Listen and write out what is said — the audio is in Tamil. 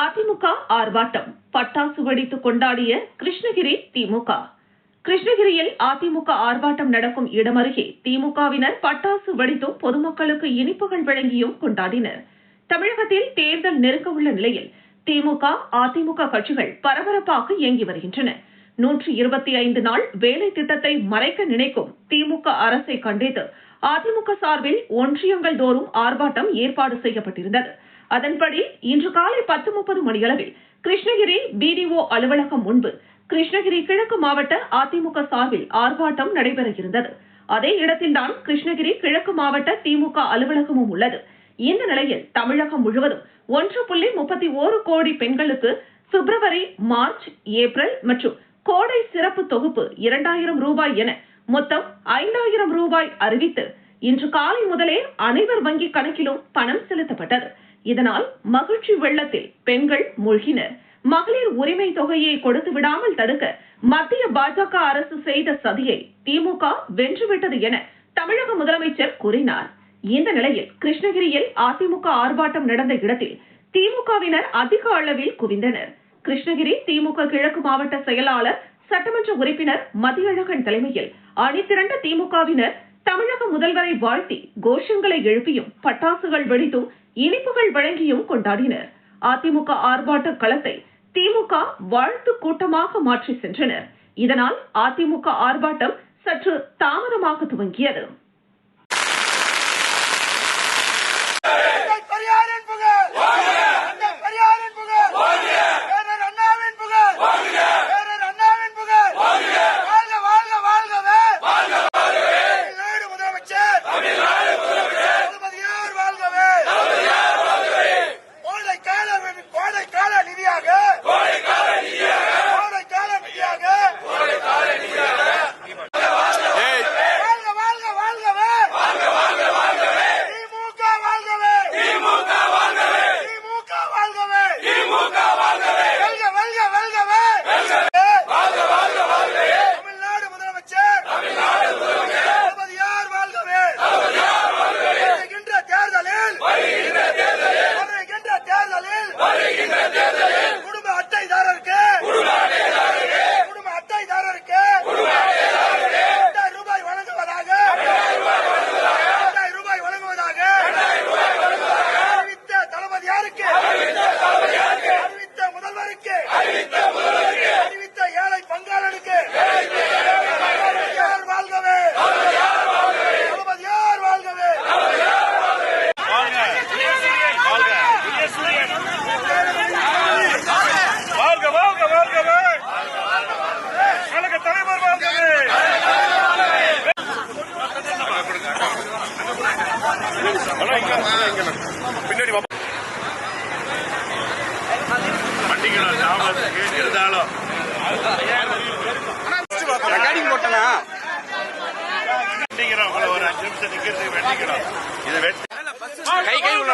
அதிமுக ஆர்ப்பாட்டம், பட்டாசு வெடித்து கொண்டாடிய கிருஷ்ணகிரி திமுக. கிருஷ்ணகிரியில் அதிமுக ஆர்ப்பாட்டம் நடக்கும் இடம் அருகே திமுகவினர் பட்டாசு வெடித்தும் பொதுமக்களுக்கு இனிப்புகள் வழங்கியும் கொண்டாடினர். தமிழகத்தில் தேர்தல் நெருங்க உள்ள நிலையில் திமுக, அதிமுக கட்சிகள் பரபரப்பாக இயங்கி வருகின்றன. 125 நாள் வேலை திட்டத்தை மறைக்க நினைக்கும் திமுக அரசை கண்டித்து அதிமுக சார்பில் ஒன்றியங்கள் தோறும் ஆர்ப்பாட்டம் ஏற்பாடு செய்யப்பட்டிருந்தது. அதன்படி இன்று காலை 10:30 மணியளவில் கிருஷ்ணகிரி பிடிஓ அலுவலகம் முன்பு கிருஷ்ணகிரி கிழக்கு மாவட்ட அதிமுக சார்பில் ஆர்ப்பாட்டம் நடைபெற இருந்தது. அதே இடத்தில்தான் கிருஷ்ணகிரி கிழக்கு மாவட்ட திமுக அலுவலகமும் உள்ளது. இந்த நிலையில் தமிழகம் முழுவதும் 1.31 கோடி பெண்களுக்கு பிப்ரவரி, மார்ச், ஏப்ரல் மற்றும் கோடை சிறப்பு தொகுப்பு 2000 ரூபாய் என மொத்தம் 5000 ரூபாய் அறிவித்து இன்று காலை முதலே அனைவர் வங்கி கணக்கிலும் பணம் செலுத்தப்பட்டது. இதனால் மகிழ்ச்சி வெள்ளத்தில் பெண்கள் மூழ்கினர். மகளிர் உரிமை தொகையை கொடுத்து விடாமல் தடுக்க மத்திய பாஜக அரசு செய்த சதியை திமுக வென்றுவிட்டது என தமிழக முதலமைச்சர் கூறினார். இந்த நிலையில் கிருஷ்ணகிரியில் அதிமுக ஆர்ப்பாட்டம் நடந்த இடத்தில் திமுகவினர் அதிக அளவில் குவிந்தனர். கிருஷ்ணகிரி திமுக கிழக்கு மாவட்ட செயலாளர், சட்டமன்ற உறுப்பினர் மதியழகன் தலைமையில் அணிதிரண்ட திமுகவினர் தமிழக முதல்வரை வாழ்த்தி கோஷங்களை எழுப்பியும் பட்டாசுகள் வெடித்தும் இனிப்புகள் வழங்கியும் கொண்டாடினர். அதிமுக ஆர்ப்பாட்ட களத்தை திமுக வாழ்த்து கூட்டமாக மாற்றி சென்றனர். இதனால் அதிமுக ஆர்ப்பாட்டம் சற்று தாமதமாக துவங்கியது. கை கை உள்ள